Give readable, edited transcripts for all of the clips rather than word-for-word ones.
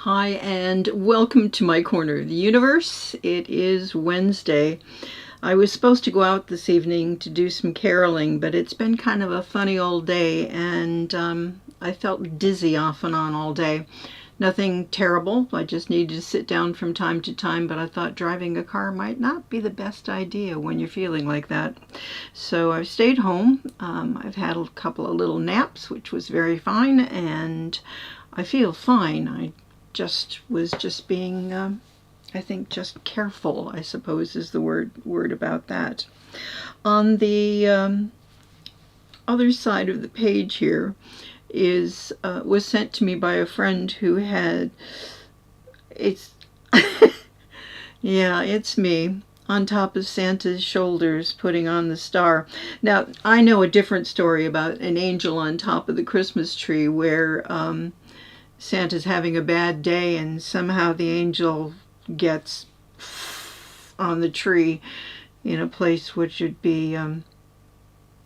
Hi, and welcome to my corner of the universe. It is Wednesday. I was supposed to go out this evening to do some caroling, but it's been kind of a funny old day, and I felt dizzy off and on all day. Nothing terrible. I just needed to sit down from time to time, but I thought driving a car might not be the best idea when you're feeling like that. So I've stayed home. I've had a couple of little naps, which was very fine, and I feel fine. I was just being, I think, just careful, I suppose is the word about that. On the other side of the page here is was sent to me by a friend who had it's yeah, it's me on top of Santa's shoulders putting on the star. Now, I know a different story about an angel on top of the Christmas tree where Santa's having a bad day and somehow the angel gets on the tree in a place which would be,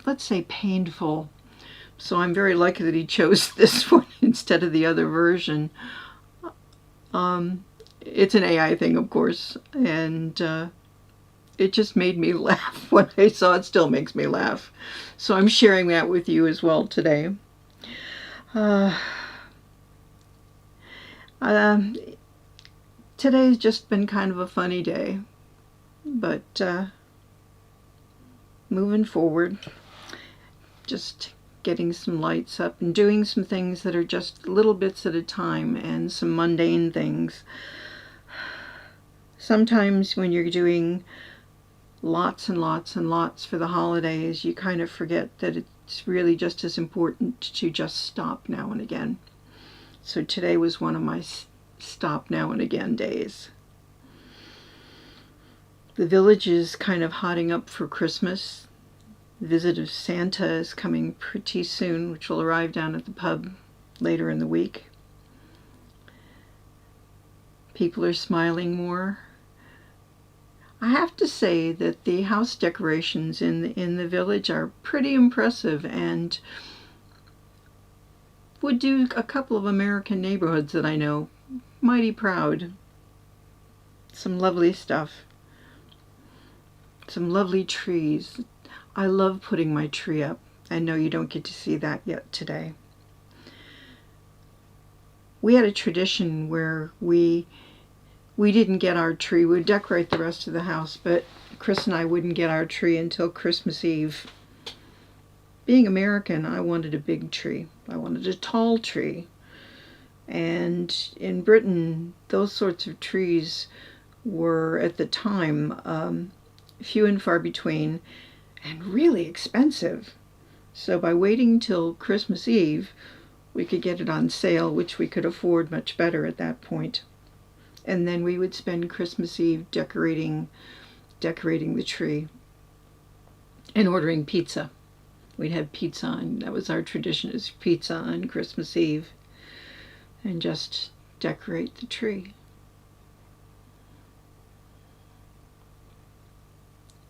let's say, painful. So I'm very lucky that he chose this one instead of the other version. It's an AI thing, of course, and it just made me laugh when I saw it. Still makes me laugh. So I'm sharing that with you as well today. Today's just been kind of a funny day, but moving forward, just getting some lights up and doing some things that are just little bits at a time and some mundane things. Sometimes when you're doing lots and lots and lots for the holidays, you kind of forget that it's really just as important to just stop now and again. So today was one of my stop now and again days. The village is kind of hotting up for Christmas. The visit of Santa is coming pretty soon, which will arrive down at the pub later in the week. People are smiling more. I have to say that the house decorations in the village are pretty impressive and would do a couple of American neighborhoods that I know mighty proud. Some lovely stuff. Some lovely trees. I love putting my tree up. I know you don't get to see that yet today. We had a tradition where we didn't get our tree. We'd decorate the rest of the house, but Chris and I wouldn't get our tree until Christmas Eve. Being American, I wanted a big tree. I wanted a tall tree. And in Britain, those sorts of trees were, at the time, few and far between and really expensive. So by waiting till Christmas Eve, we could get it on sale, which we could afford much better at that point. And then we would spend Christmas Eve decorating the tree and ordering pizza. We'd have pizza on, that was our tradition, is pizza on Christmas Eve, and just decorate the tree.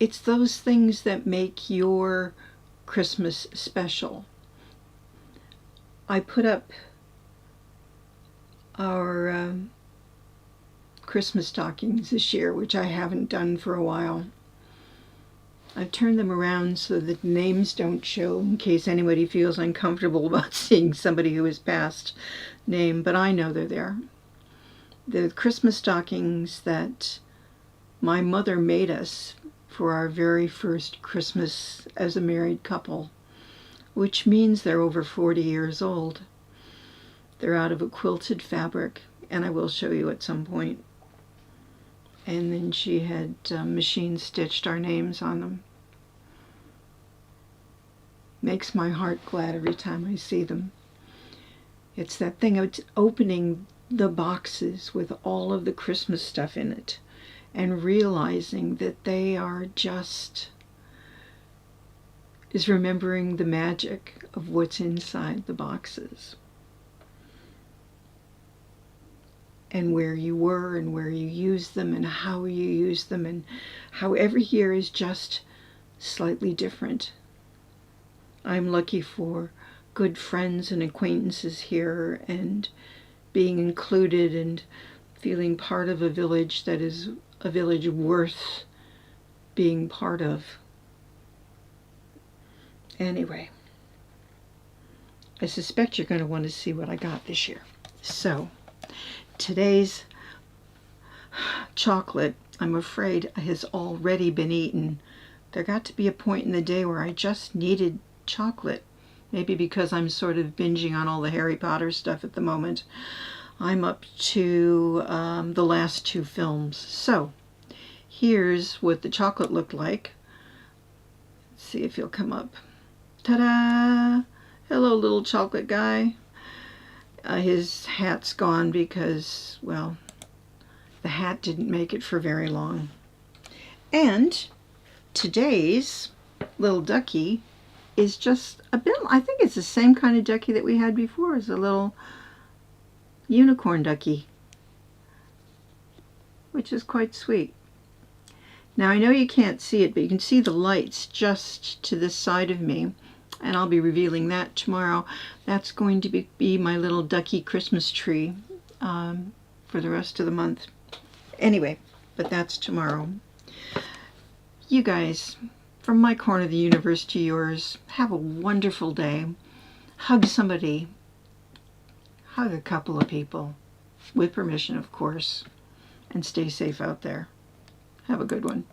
It's those things that make your Christmas special. I put up our Christmas stockings this year, which I haven't done for a while. I've turned them around so that names don't show in case anybody feels uncomfortable about seeing somebody who has passed name, but I know they're there. The Christmas stockings that my mother made us for our very first Christmas as a married couple, which means they're over 40 years old. They're out of a quilted fabric, and I will show you at some point. And then she had machine stitched our names on them. Makes my heart glad every time I see them. It's that thing of opening the boxes with all of the Christmas stuff in it and realizing that they are just is remembering the magic of what's inside the boxes. And where you were and where you used them and how you used them and how every year is just slightly different. I'm lucky for good friends and acquaintances here, and being included and feeling part of a village that is a village worth being part of. Anyway, I suspect you're going to want to see what I got this year. So, today's chocolate, I'm afraid, has already been eaten. There got to be a point in the day where I just needed chocolate. Maybe because I'm sort of binging on all the Harry Potter stuff at the moment. I'm up to the last 2 films. So, here's what the chocolate looked like. Let's see if he'll come up. Ta-da! Hello, little chocolate guy. His hat's gone because, well, the hat didn't make it for very long. And today's little ducky is just a bit, I think it's the same kind of ducky that we had before, as a little unicorn ducky, which is quite sweet. Now I know you can't see it, but you can see the lights just to this side of me, and I'll be revealing that tomorrow. That's going to be my little ducky Christmas tree for the rest of the month. Anyway, but that's tomorrow. You guys, from my corner of the universe to yours, have a wonderful day. Hug somebody. Hug a couple of people, with permission, of course, and stay safe out there. Have a good one.